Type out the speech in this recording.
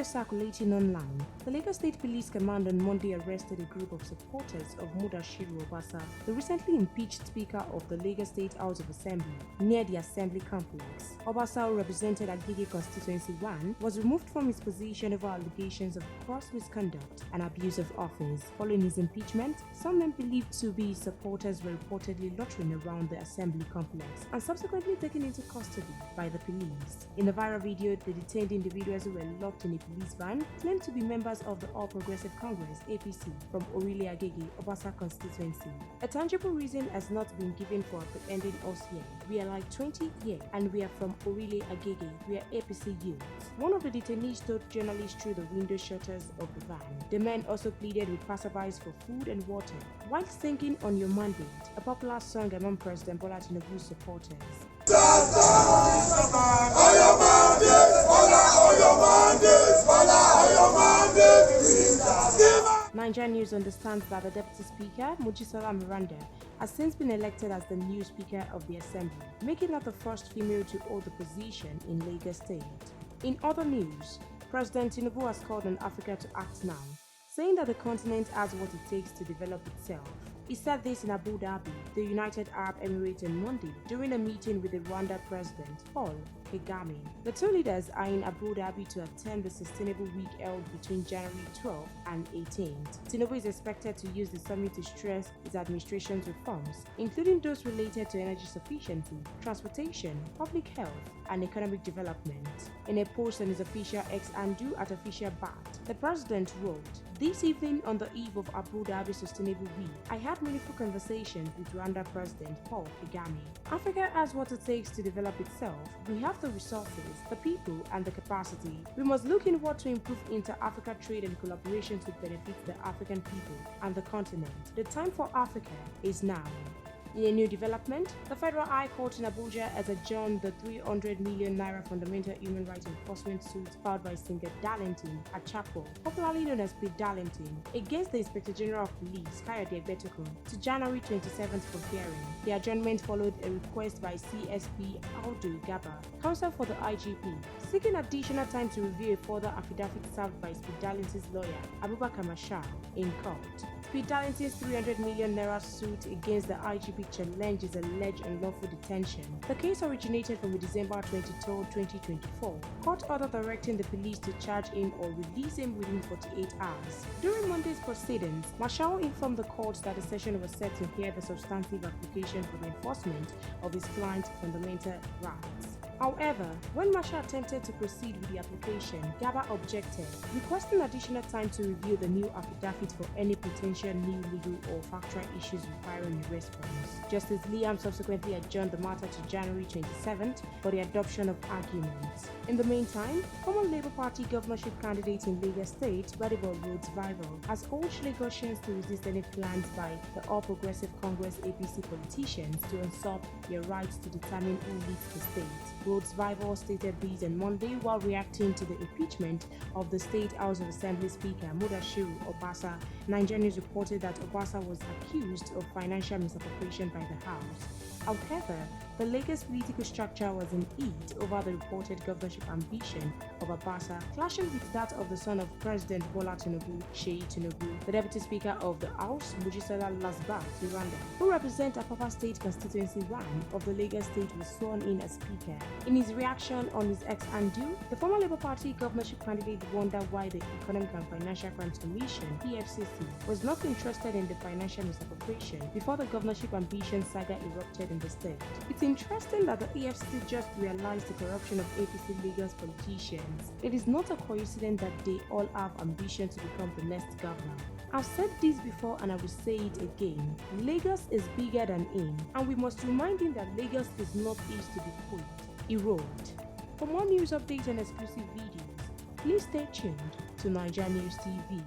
circulating online, the Lagos State Police Command on Monday arrested a group of supporters of Mudashiru Obasa, the recently impeached Speaker of the Lagos State House of Assembly, near the Assembly complex. Obasa, who represented Agege Constituency 1, was removed from his position over allegations of gross misconduct and abuse of office. Following his impeachment, some men believed to be his supporters were reportedly loitering around the Assembly complex and subsequently taken into custody by the police. In the viral video, the detained individuals who were locked in a police van claimed to be members of the All Progressive Congress (APC) from Orile Agege, Obasa constituency. A tangible reason has not been given for apprehending us here. We are like 20 here and we are from Orile Agege. We are APC youths. One of the detainees told journalists through the window shutters of the van. The men also pleaded with passerbys for food and water while singing "On Your Mandate," a popular song among President Bola Tinubu's supporters. NaijaNews understands that the Deputy Speaker, Mojisola Miranda, has since been elected as the new Speaker of the Assembly, making her the first female to hold the position in Lagos State. In other news, President Tinubu has called on Africa to act now, saying that the continent has what it takes to develop itself. He said this in Abu Dhabi, the United Arab Emirates, on Monday during a meeting with the Rwanda President, Paul Kagame. The two leaders are in Abu Dhabi to attend the Sustainable Week held between January 12th and 18th. Tinubu is expected to use the summit to stress his administration's reforms, including those related to energy sufficiency, transportation, public health, and economic development. In a post on his official X handle at official BAT, the president wrote, "This evening on the eve of Abu Dhabi Sustainable Week, I had meaningful conversations with Rwanda President Paul Kagame. Africa has what it takes to develop itself. We have the resources, the people, and the capacity. We must look inward to improve inter-Africa trade and collaboration to benefit the African people and the continent. The time for Africa is now." In a new development, the Federal High Court in Abuja has adjourned the 300 million naira fundamental human rights enforcement suit filed by singer Darlington Achapo, popularly known as Pete Darlington, against the Inspector General of Police, Kayode Egbetokun, to January 27th for hearing. The adjournment followed a request by CSP Audu Gaba, counsel for the IGP, seeking additional time to review a further affidavit served by Pete Darlington's lawyer, Abubakar Mashal, in court. Pete Darlington's 300 million naira suit against the IGP challenges alleged unlawful detention. The case originated from a December 23, 2024 court order directing the police to charge him or release him within 48 hours. During Monday's proceedings, Mashal informed the court that the session was set to hear the substantive application for the enforcement of his client's fundamental rights. However, when Mashal attempted to proceed with the application, Gaba objected, requesting additional time to review the new affidavit for any potential new legal or factual issues requiring a response. Justice Liam subsequently adjourned the matter to January 27th for the adoption of arguments. In the meantime, former Labour Party governorship candidate in Lagos State, Gbadebo Rhodes-Vival, has urged Lagosians to resist any plans by the All Progressive Congress (APC) politicians to usurp their rights to determine who leads the state. Rhodes-Vival stated this on Monday while reacting to the impeachment of the State House of Assembly Speaker Mudashiru Obasa. NaijaNews reported that Obasa was accused of financial misappropriation by the House. However, the Lagos political structure was in heat over the reported governorship ambition of Obasa, clashing with that of the son of President Bola Tinubu, Sheyi Tinubu. The Deputy Speaker of the House, Mojisola Miranda, who represents Apapa State Constituency 1 of the Lagos State, was sworn in as Speaker. In his reaction on his X handle, the former Labour Party governorship candidate wondered why the Economic and Financial Crimes Commission (EFCC) was not interested in the financial misappropriation before the governorship ambition saga erupted in the state. It's interesting that the EFCC just realized the corruption of APC Lagos politicians. It is not a coincidence that they all have ambition to become the next governor. I've said this before and I will say it again. Lagos is bigger than him, and we must remind him that Lagos is not east to be quit. He wrote. For more news updates and exclusive videos, please stay tuned to NaijaNews TV.